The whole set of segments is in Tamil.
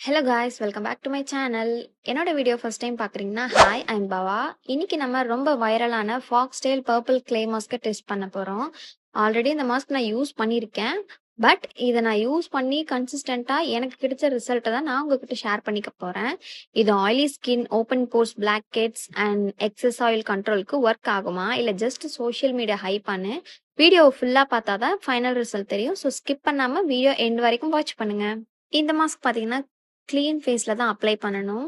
Hello guys, welcome back to my channel. என்னோட வீடியோ ஃபர்ஸ்ட் டைம் பார்க்குறீங்கன்னா ஹாய், ஐம் பவா. இன்னைக்கு நம்ம ரொம்ப வைரலான ஃபாக்ஸ்டெயில் பர்பிள் கிளே மாஸ்க்கை டெஸ்ட் பண்ண போகிறோம். ஆல்ரெடி இந்த மாஸ்க் நான் யூஸ் பண்ணியிருக்கேன். பட் இதை நான் யூஸ் பண்ணி கன்சிஸ்டண்ட்டாக எனக்கு கிடைச்ச ரிசல்ட்டை தான் நான் உங்ககிட்ட ஷேர் பண்ணிக்க போகிறேன். இது oily skin, open pores, blackheads and excess oil கண்ட்ரோலுக்கு ஒர்க் ஆகுமா, இல்லை ஜஸ்ட் சோஷியல் மீடியா ஹைப்பான்னு வீடியோ ஃபுல்லாக பார்த்தா தான் ஃபைனல் ரிசல்ட் தெரியும். ஸோ ஸ்கிப் பண்ணாமல் வீடியோ எண்ட் வரைக்கும் வாட்ச் பண்ணுங்கள். இந்த மாஸ்க் பார்த்தீங்கன்னா க்ளீன் ஃபேஸில் தான் அப்ளை பண்ணணும்.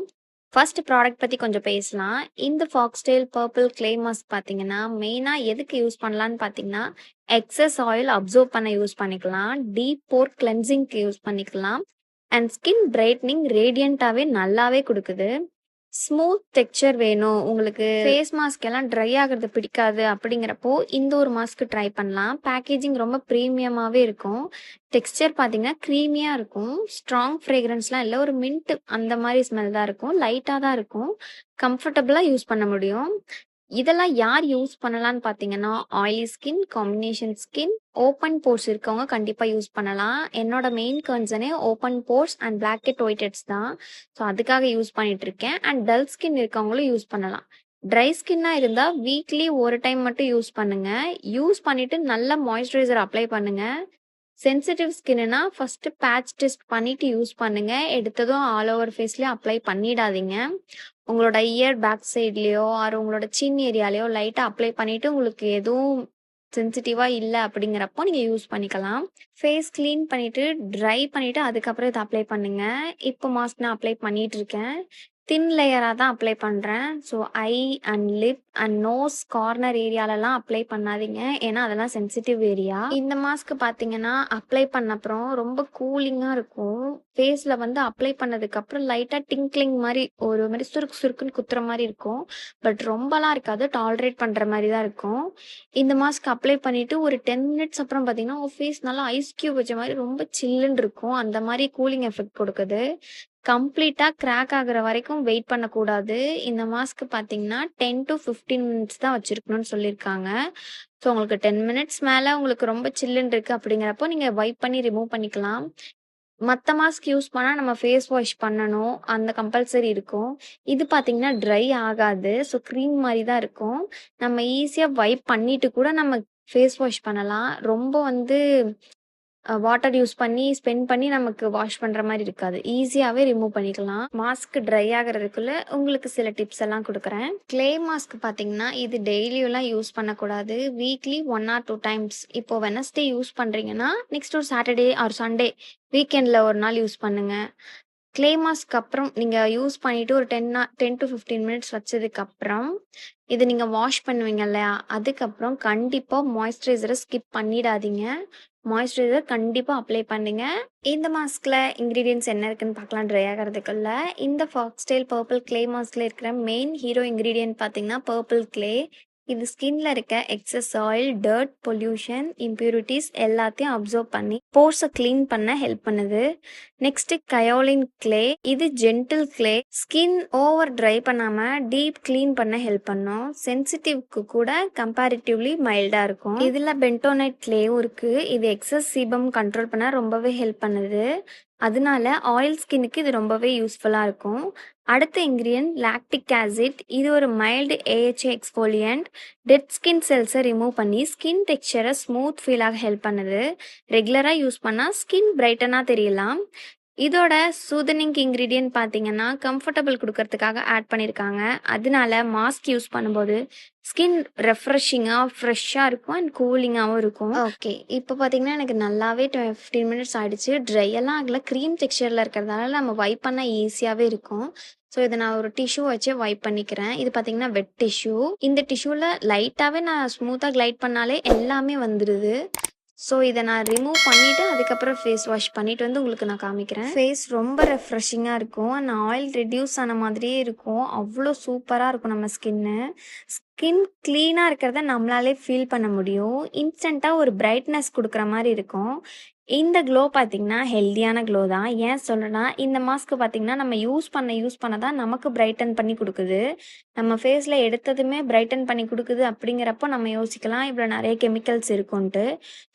ஃபர்ஸ்ட் ப்ராடக்ட் பற்றி கொஞ்சம் பேசலாம். இந்த ஃபாக்ஸ்டெயில் பர்பிள் கிளே மாஸ்க் பார்த்தீங்கன்னா மெயினாக எதுக்கு யூஸ் பண்ணலான்னு பார்த்தீங்கன்னா எக்ஸஸ் ஆயில் அப்சர்வ் பண்ண யூஸ் பண்ணிக்கலாம், டீப் போர் கிளென்சிங்க்கு யூஸ் பண்ணிக்கலாம் அண்ட் ஸ்கின் பிரைட்னிங் ரேடியண்ட்டாகவே நல்லாவே கொடுக்குது. ஸ்மூத் டெக்ஸ்சர் வேணும், உங்களுக்கு ஃபேஸ் மாஸ்க் எல்லாம் ட்ரை ஆகிறது பிடிக்காது அப்படிங்கிறப்போ இந்த ஒரு மாஸ்க் ட்ரை பண்ணலாம். பேக்கேஜிங் ரொம்ப ப்ரீமியமாகவே இருக்கும். டெக்ஸ்சர் பார்த்தீங்கன்னா க்ரீமியாக இருக்கும். ஸ்ட்ராங் ஃப்ரேக்ரன்ஸ்லாம் இல்லை, ஒரு மின்ட் அந்த மாதிரி ஸ்மெல் தான் இருக்கும். லைட்டாக தான் இருக்கும். கம்ஃபர்டபுளாக யூஸ் பண்ண முடியும். இதெல்லாம் யார் யூஸ் பண்ணலான்னு பார்த்தீங்கன்னா oily skin, combination skin, open pores இருக்கவங்க கண்டிப்பாக யூஸ் பண்ணலாம். என்னோட மெயின் கன்சர்னே open pores and blackhead whiteheads தான். ஸோ அதுக்காக யூஸ் பண்ணிட்டு இருக்கேன். அண்ட் டல் ஸ்கின் இருக்கவங்களும் யூஸ் பண்ணலாம். ட்ரை ஸ்கின்னாக இருந்தால் வீக்லி ஒரு டைம் மட்டும் யூஸ் பண்ணுங்க. யூஸ் பண்ணிட்டு நல்ல மாய்ஸ்சரைசர் அப்ளை பண்ணுங்க. சென்சிட்டிவ் ஸ்கின்னா ஃபர்ஸ்ட் பேட்ச் டெஸ்ட் பண்ணிட்டு யூஸ் பண்ணுங்க. எடுத்ததும் ஆல் ஓவர் ஃபேஸ்லேயும் அப்ளை பண்ணிடாதீங்க. உங்களோட இயர் பேக் சைட்லேயோ ஆர் உங்களோட சின் ஏரியாலேயோ லைட்டாக அப்ளை பண்ணிவிட்டு உங்களுக்கு எதுவும் சென்சிட்டிவாக இல்லை அப்படிங்கிறப்போ நீங்கள் யூஸ் பண்ணிக்கலாம். ஃபேஸ் க்ளீன் பண்ணிவிட்டு ட்ரை பண்ணிவிட்டு அதுக்கப்புறம் இதை அப்ளை பண்ணுங்கள். இப்போ மாஸ்க் நான் அப்ளை பண்ணிகிட்டு இருக்கேன். தின் லேயராக தான் அப்ளை பண்ணுறேன். So eye and lip and nose corner ஏரியாலலாம் அப்ளை பண்ணாதீங்க, ஏன்னா அதெல்லாம் சென்சிட்டிவ் ஏரியா. இந்த மாஸ்க் பார்த்தீங்கன்னா அப்ளை பண்ண அப்புறம் ரொம்ப கூலிங்காக இருக்கும். ஃபேஸில் வந்து அப்ளை பண்ணதுக்கப்புறம் லைட்டாக டிங்க்லிங் மாதிரி ஒரு மாதிரி சுருக்கு சுருக்குன்னு குத்துற மாதிரி இருக்கும். பட் ரொம்பலாம் இருக்காது, டாலரேட் பண்ணுற மாதிரி தான் இருக்கும். இந்த மாஸ்க் அப்ளை பண்ணிவிட்டு ஒரு 10 மினிட்ஸ் அப்புறம் பார்த்தீங்கன்னா உங்கள் ஃபேஸ் நல்லா ஐஸ் க்யூப் வச்ச மாதிரி ரொம்ப சில்லுன்னு இருக்கும். அந்த மாதிரி கூலிங் எஃபெக்ட் கொடுக்குது. கம்ப்ளீட்டாக கிராக் ஆகுற வரைக்கும் வெயிட் பண்ணக்கூடாது. இந்த மாஸ்க் பார்த்தீங்கன்னா 10 to 15 மினிட்ஸ் தான் வச்சுருக்கணும்னு சொல்லியிருக்காங்க. ஸோ உங்களுக்கு 10 மினிட்ஸ் மேலே உங்களுக்கு ரொம்ப சில்லுன்னு இருக்குது அப்படிங்கிறப்போ நீங்கள் வைப் பண்ணி ரிமூவ் பண்ணிக்கலாம். மற்ற மாஸ்க் யூஸ் பண்ணால் நம்ம ஃபேஸ் வாஷ் பண்ணணும், அந்த கம்பல்சரி இருக்கும். இது பார்த்தீங்கன்னா ட்ரை ஆகாது. ஸோ க்ரீம் மாதிரி தான் இருக்கும். நம்ம ஈஸியாக வைப் பண்ணிட்டு கூட நம்ம ஃபேஸ் வாஷ் பண்ணலாம். ரொம்ப வந்து வாட்டர் யூஸ் பண்ணி ஸ்பெண்ட் பண்ணி நமக்கு வாஷ் பண்ணுற மாதிரி இருக்காது. ஈஸியாகவே ரிமூவ் பண்ணிக்கலாம். மாஸ்க் ட்ரை ஆகிறதுக்குள்ள உங்களுக்கு சில டிப்ஸ் எல்லாம் கொடுக்குறேன். கிளே மாஸ்க் பார்த்தீங்கன்னா இது டெய்லியும்லாம் யூஸ் பண்ணக்கூடாது. Weekly 1 or 2 times. இப்போ வெனஸ்டே யூஸ் பண்ணுறீங்கன்னா நெக்ஸ்ட் ஒரு சாட்டர்டே ஆர் சண்டே வீக்கெண்டில் ஒரு நாள் யூஸ் பண்ணுங்கள். கிளே மாஸ்க் அப்புறம் நீங்கள் யூஸ் பண்ணிவிட்டு ஒரு 10 to 15 மினிட்ஸ் வச்சதுக்கப்புறம் இது நீங்கள் வாஷ் பண்ணுவீங்க இல்லையா, அதுக்கப்புறம் கண்டிப்பாக மாய்ஸ்சரைசரை ஸ்கிப் பண்ணிடாதீங்க. மாய்ஸ்சரைசர் கண்டிப்பாக அப்ளை பண்ணுங்க. இந்த மாஸ்கில் இன்க்ரீடியன்ட்ஸ் என்ன இருக்குன்னு பார்க்கலாம். ட்ரை ஆகிறதுக்குள்ள இந்த ஃபாக்ஸ்டெயில் பர்பிள் கிளே மாஸ்கில் இருக்கிற மெயின் ஹீரோ இன்க்ரீடியன்ட் பார்த்தீங்கன்னா பர்பிள் கிளே. இது ஸ்கின்ல இருக்க excess oil, dirt, pollution, impurities எல்லாத்தையும் அப்சர்வ் பண்ணி போர்ஸை க்ளீன் பண்ண ஹெல்ப் பண்ணுது. Next kaolin clay. இது gentle clay, skin over dry பண்ணாம டீப் க்ளீன் பண்ண ஹெல்ப் பண்ணும். சென்சிட்டிவ்க்கு கூட கம்பேரிட்டிவ்லி மைல்டா இருக்கும். இதுல பென்டோனைட் கிளேவும் இருக்கு. இது எக்ஸஸ் சீபம் கண்ட்ரோல் பண்ண ரொம்பவே ஹெல்ப் பண்ணுது. அதனால ஆயில் ஸ்கின்னுக்கு இது ரொம்பவே யூஸ்ஃபுல்லாக இருக்கும். அடுத்த இன்க்ரீடியன்ட் லாக்டிக் ஆசிட். இது ஒரு mild AHA exfoliant. Dead skin செல்ஸை ரிமூவ் பண்ணி ஸ்கின் டெக்ஸ்சரை ஸ்மூத் ஃபீலாக ஹெல்ப் பண்ணுது. ரெகுலராக யூஸ் பண்ணால் ஸ்கின் பிரைட்டனாக தெரியலாம். இதோட சூதனிங் இன்க்ரீடியன்ட் பார்த்தீங்கன்னா கம்ஃபர்டபுள் கொடுக்கறதுக்காக ஆட் பண்ணியிருக்காங்க. அதனால மாஸ்க் யூஸ் பண்ணும்போது ஸ்கின் ரெஃப்ரெஷிங்காக ஃப்ரெஷ்ஷாக இருக்கும் அண்ட் கூலிங்காகவும் இருக்கும். ஓகே, இப்போ பார்த்தீங்கன்னா எனக்கு நல்லாவே 15 மினிட்ஸ் ஆகிடுச்சு. ட்ரை எல்லாம் ஆகலை, க்ரீம் டெக்ஸ்சரில் இருக்கிறதால நம்ம வைப் பண்ண ஈஸியாகவே இருக்கும். ஸோ இதை நான் ஒரு டிஷ்யூ வச்சு வைப் பண்ணிக்கிறேன். இது பார்த்தீங்கன்னா வெட் டிஷ்யூ. இந்த டிஷ்யூவில் லைட்டாகவே நான் ஸ்மூத்தாக கிளைட் பண்ணாலே எல்லாமே வந்துடுது. ஸோ இதை நான் ரிமூவ் பண்ணிவிட்டு அதுக்கப்புறம் ஃபேஸ் வாஷ் பண்ணிவிட்டு வந்து உங்களுக்கு நான் காமிக்கிறேன். ஃபேஸ் ரொம்ப ரெஃப்ரெஷிங்காக இருக்கும் அண்ட் ஆயில் ரெடியூஸ் ஆன மாதிரியே இருக்கும். அவ்வளோ சூப்பராக இருக்கும் நம்ம ஸ்கின்னு. ஸ்கின் க்ளீனாக இருக்கிறத நம்மளாலே ஃபீல் பண்ண முடியும். இன்ஸ்டண்ட்டாக ஒரு பிரைட்னஸ் கொடுக்குற மாதிரி இருக்கும். இந்த க்ளோ பார்த்தீங்கன்னா, ஹெல்தியான க்ளோ தான். ஏன் சொல்றேன்னா, இந்த மாஸ்க் பார்த்தீங்கன்னா, நம்ம யூஸ் பண்ண தான் நமக்கு பிரைட்டன் பண்ணி குடுக்குது. நம்ம ஃபேஸ்ல எடுத்ததுமே பிரைட்டன் பண்ணி குடுக்குது அப்படிங்கிறப்போ நம்ம யோசிக்கலாம், இவ்வளோ நெறைய கெமிக்கல்ஸ் இருக்குன்ட்டு.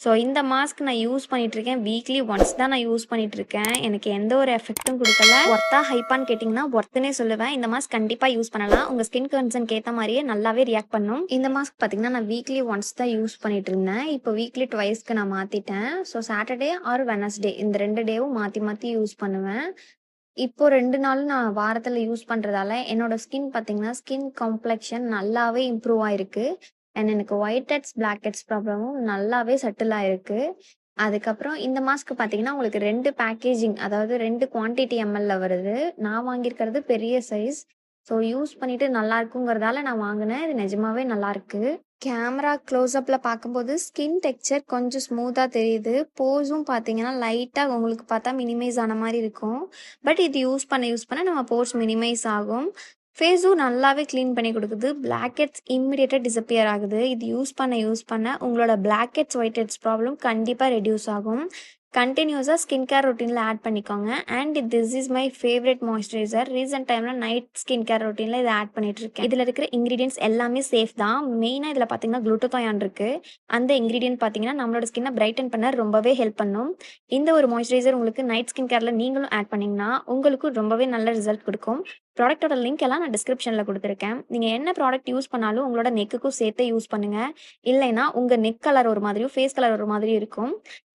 ஸோ இந்த மாஸ்க் நான் யூஸ் பண்ணிட்டுருக்கேன். வீக்லி ஒன்ஸ் தான் நான் யூஸ் பண்ணிட்டுருக்கேன். எனக்கு எந்த ஒரு எஃபெக்ட்டும் குடுக்கல. ஒர்த்தா, ஹைப்பான்னு கேட்டிங்கன்னா, ஒர்த்துன்னே சொல்லுவேன். இந்த மாஸ்க் கண்டிப்பா யூஸ் பண்ணலாம். உங்க ஸ்கின் கன்சர்ன்க்கு ஏத்த மாரியே நல்லாவே ரியாக்ட் பண்ணும். இந்த மாஸ்க் பார்த்தீங்கன்னா, நான் வீக்லி ஒன்ஸ் தான் யூஸ் பண்ணிட்டுருந்தேன். இப்போ வீக்லி ட்வைஸ்க்கு நான் மாத்திட்டேன். ஸோ சாட்டர்டே ஆர் வெட்னஸ்டே இந்த 2 டேவும் மாத்தி மாத்தி யூஸ் பண்ணுவேன். இப்போ 2 நாளும் நான் வாரத்துல யூஸ் பண்றதால, என்னோட ஸ்கின் பார்த்தீங்கன்னா, ஸ்கின் காம்ப்ளெக்ஷன் நல்லாவே இம்ப்ரூவ் ஆயிருக்கு. அண்ட் எனக்கு ஒயிட் ஹெட்ஸ், பிளாக் ஹெட்ஸ் ப்ராப்ளமும் நல்லாவே செட்டில் ஆயிருக்கு. அதுக்கப்புறம் இந்த மாஸ்க் பார்த்தீங்கன்னா, உங்களுக்கு 2 பேக்கேஜிங் அதாவது 2 குவான்டிட்டி எம்எல்ல வருது. நான் வாங்கியிருக்கிறது பெரிய சைஸ். ஸோ யூஸ் பண்ணிட்டு நல்லா இருக்குங்கிறதால நான் வாங்குனேன். இது நிஜமாவே நல்லாருக்கு. கேமரா க்ளோஸ்அப்ல பார்க்கும்போது ஸ்கின் டெக்ஸ்சர் கொஞ்சம் ஸ்மூத்தா தெரியுது. போஸும் பார்த்தீங்கன்னா, லைட்டா உங்களுக்கு பார்த்தா மினிமைஸ் ஆன மாரி இருக்கும். பட் இது யூஸ் பண்ண நம்ம போர்ஸ் மினிமைஸ் ஆகும். ஃபேஸும் நல்லாவே கிளீன் பண்ணி குடுக்குது. பிளாக் ஹெட்ஸ் இம்மீடியட்டா டிஸப்பியர் ஆகுது. இது யூஸ் பண்ண உங்களோட blackheads, whiteheads problem கண்டிப்பா ரெட்யூஸ் ஆகும். கன்டினியூஸா ஸ்கின் கேர் ரொட்டீன்ல ஆட் பண்ணிக்கோங்க. And this is my favourite moisturiser. Recent டைம்ல நைட் ஸ்கின் கேர் ரொட்டீன்ல இத ஆட் பண்ணிட்டு இருக்கேன். இதுல இருக்கிற இன்கிரீடியன்ட்ஸ் எல்லாமே சேஃப் தான். மெயினா இதுல பார்த்தீங்கன்னா, குளுட்டதாயான் இருக்கு. அந்த இன்கிரீடியன்ட் பார்த்தீங்கன்னா, நம்மளோட ஸ்கின்ன பிரைட்டன் பண்ண ரொம்பவே ஹெல்ப் பண்ணும். இந்த ஒரு மாய்ஸ்சரைசர் உங்களுக்கு நைட் ஸ்கின் கேர்ல நீங்களும் ஆட் பண்ணீங்கன்னா, உங்களுக்கு ரொம்பவே நல்ல ரிசல்ட் குடுக்கும். ப்ராடக்ட்டோட லிங்க் எல்லாம் நான் டிஸ்கிரிப்ஷன்ல குடுத்துருக்கேன். நீங்க என்ன ப்ராடக்ட் யூஸ் பண்ணாலும் உங்களோட நெக்குக்கும் சேர்த்தே யூஸ் பண்ணுங்க. இல்லைன்னா, உங்க நெக் கலர் ஒரு மாதிரியும், ஃபேஸ் கலர் ஒரு மாதிரியும் இருக்கும்.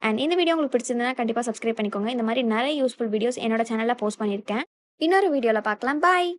அண்ட் இந்த வீடியோ உங்களுக்கு பிடிச்சிருந்ததுன்னா கண்டிப்பா சப்ஸ்கிரைப் பண்ணிக்கோங்க. இந்த மாரி நெறைய யூஸ்ஃபுல் வீடியோஸ் என்னோட சேனல்ல போஸ்ட் பண்ணியிருக்கேன். இன்னொரு வீடியோல பார்க்கலாம். பாய்.